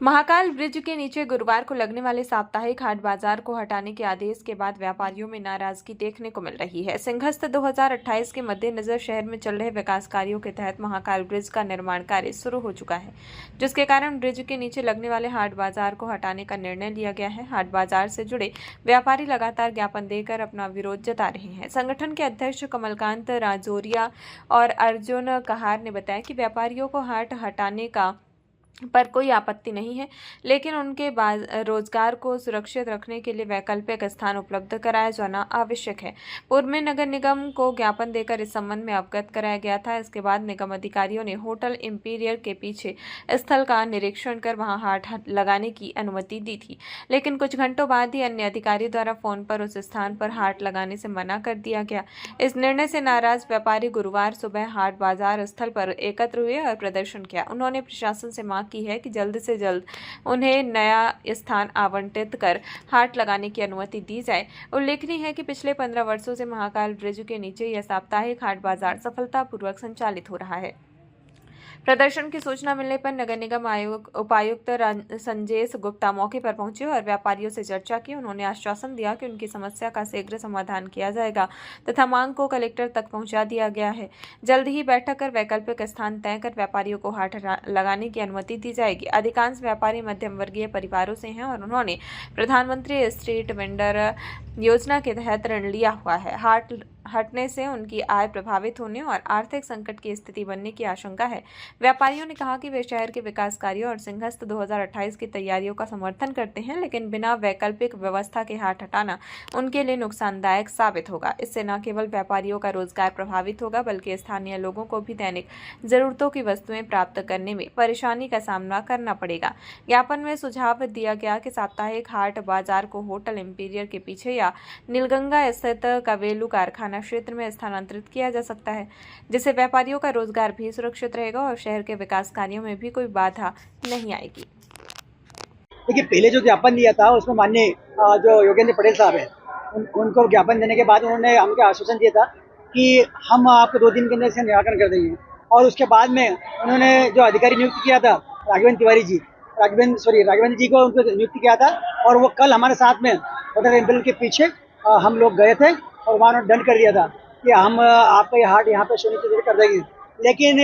Mahakal bridge के नीचे गुरुवार को लगने वाले साप्ताहिक हाट बाजार को हटाने के आदेश के बाद व्यापारियों में नाराजगी देखने को मिल रही है। सिंहस्थ 2028 के मद्देनजर शहर में चल रहे विकास कार्यों के तहत महाकाल ब्रिज का निर्माण कार्य शुरू हो चुका है, जिसके कारण ब्रिज के नीचे लगने वाले हाट बाजार को हटाने का निर्णय लिया गया है। हाट बाजार से जुड़े व्यापारी लगातार ज्ञापन देकर अपना विरोध जता रहे हैं। संगठन के अध्यक्ष कमलकांत राजौरिया और अर्जुन कहार ने बताया कि व्यापारियों को हाट हटाने का पर कोई आपत्ति नहीं है, लेकिन उनके रोजगार को सुरक्षित रखने के लिए वैकल्पिक स्थान उपलब्ध कराया जाना आवश्यक है। पूर्व में नगर निगम को ज्ञापन देकर इस संबंध में अवगत कराया गया था। इसके बाद निगम अधिकारियों ने होटल इंपीरियर के पीछे स्थल का निरीक्षण कर वहां हाट लगाने की अनुमति दी थी, लेकिन कुछ घंटों बाद ही अन्य अधिकारी द्वारा फोन पर उस स्थान पर हाट लगाने से मना कर दिया गया। इस निर्णय से नाराज व्यापारी गुरुवार सुबह हाट बाजार स्थल पर एकत्र हुए और प्रदर्शन किया। उन्होंने प्रशासन से मांग की है कि जल्द से जल्द उन्हें नया स्थान आवंटित कर हाट लगाने की अनुमति दी जाए। उल्लेखनीय है कि पिछले 15 वर्षों से महाकाल ब्रिज के नीचे यह साप्ताहिक हाट बाजार सफलतापूर्वक संचालित हो रहा है। प्रदर्शन की सूचना मिलने पर नगर निगम उपायुक्त संजेश गुप्ता मौके पर पहुंचे और व्यापारियों से चर्चा की। उन्होंने आश्वासन दिया कि उनकी समस्या का शीघ्र समाधान किया जाएगा तथा मांग को कलेक्टर तक पहुंचा दिया गया है। जल्द ही बैठक कर वैकल्पिक स्थान तय कर व्यापारियों को हाट लगाने की अनुमति दी जाएगी। अधिकांश व्यापारी मध्यम वर्गीय परिवारों से हैं और उन्होंने प्रधानमंत्री स्ट्रीट वेंडर योजना के तहत ऋण लिया हुआ है। हाट हटने से उनकी आय प्रभावित होने और आर्थिक संकट की स्थिति बनने की आशंका है। व्यापारियों ने कहा कि वे शहर के विकास कार्यों और सिंहस्थ 2028 की तैयारियों का समर्थन करते हैं, लेकिन बिना वैकल्पिक व्यवस्था के हाट हटाना उनके लिए नुकसानदायक साबित होगा। इससे न केवल व्यापारियों का रोजगार प्रभावित होगा, बल्कि स्थानीय लोगों को भी दैनिक जरूरतों की वस्तुएं प्राप्त करने में परेशानी का सामना करना पड़ेगा। ज्ञापन में सुझाव दिया गया कि साप्ताहिक हाट बाजार को होटल इंपीरियर के पीछे या नीलगंगा स्थित कवेलू कारखाना क्षेत्र में स्थानांतरित किया जा सकता है, जिससे व्यापारियों का रोजगार भी सुरक्षित रहेगा और शहर के विकास कार्यों में भी कोई बाधा नहीं आएगी। देखिए, पहले जो ज्ञापन दिया था उसमें माननीय जो योगेंद्र पटेल साहब है, उनको ज्ञापन देने के बाद उन्होंने हमको आश्वासन दिया था कि हम आपको 2 दिन के अंदर इसका निराकरण कर देंगे। और उसके बाद में उन्होंने जो अधिकारी नियुक्त किया था राघवेंद्र जी को उनको नियुक्त किया था, और वो कल हमारे साथ में होटल इंपीरियल के पीछे हम लोग गए थे और वहाँ उन्होंने दंड कर दिया था कि हम आपका ये हाट यहाँ पे सुनिश्चित कर देंगे। लेकिन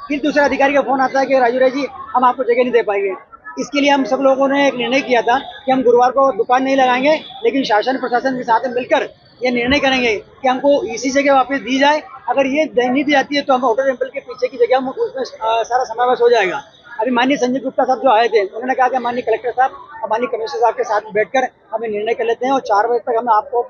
फिर दूसरे अधिकारी का फोन आता है कि राजू राय जी, हम आपको जगह नहीं दे पाएंगे। इसके लिए हम सब लोगों ने एक निर्णय किया था कि हम गुरुवार को दुकान नहीं लगाएंगे, लेकिन शासन प्रशासन के साथ मिलकर ये निर्णय करेंगे कि हमको इसी जगह वापस दी जाए। अगर ये नहीं दी जाती है तो हम होटल टेम्पल के पीछे की जगह उसमें सारा समावेश हो जाएगा। अभी माननीय संजय गुप्ता साहब जो आए थे, उन्होंने कहा कि माननीय कलेक्टर साहब और माननीय कमिश्नर साहब के साथ बैठकर हमें निर्णय कर लेते हैं और 4 बजे तक हम आपको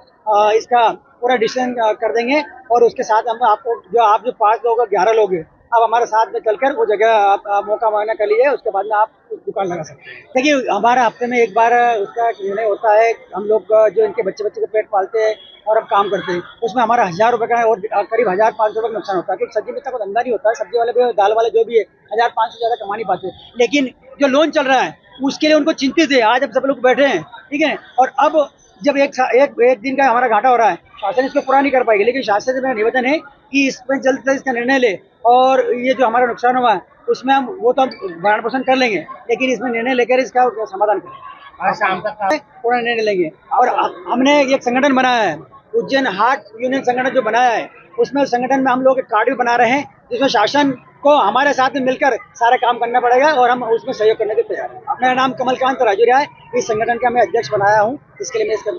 इसका पूरा डिसीजन कर देंगे। और उसके साथ हम आपको जो 5 लोग 11 लोग हैं, आप हमारे साथ में चलकर वो जगह आप मौका मांगना कर लीजिए, उसके बाद में आप दुकान लगा सकते हैं। देखिए, हमारा हफ्ते में एक बार उसका निर्णय होता है। हम लोग जो इनके बच्चे के पेट पालते हैं और हम काम करते हैं, उसमें हमारा 1000 रुपये का और करीब 1500 रुपये का नुकसान होता है, क्योंकि सब्जी में इतना कोई धंधा नहीं होता है। सब्जी वाले भी, दाल वाले जो भी है, 1500 से ज़्यादा कमा नहीं पाते। लेकिन जो लोन चल रहा है उसके लिए उनको चिंतित है। आज हम सब लोग बैठे हैं, ठीक है, और अब जब एक दिन का हमारा घाटा हो रहा है, शासन इसको पूरा नहीं कर पाएगी, लेकिन शासन से मेरा निवेदन है कि इसमें जल्द से जल्द इसका निर्णय ले, और ये जो हमारा नुकसान हुआ है उसमें हम भरण पोषण कर लेंगे, लेकिन इसमें निर्णय लेकर इसका समाधान करें। आज शाम तक पूरा निर्णय लेंगे। और हमने एक संगठन बनाया है, उज्जैन हाट यूनियन संगठन जो बनाया है, उसमें संगठन में हम लोग एक कार्ड भी बना रहे हैं, जिसमें शासन को हमारे साथ में मिलकर सारा काम करना पड़ेगा और हम उसमें सहयोग करने के तैयार हैं। मेरा नाम कमलकांत राजौरिया है। इस संगठन का मैं अध्यक्ष बनाया हूँ, इसके लिए मैं इसका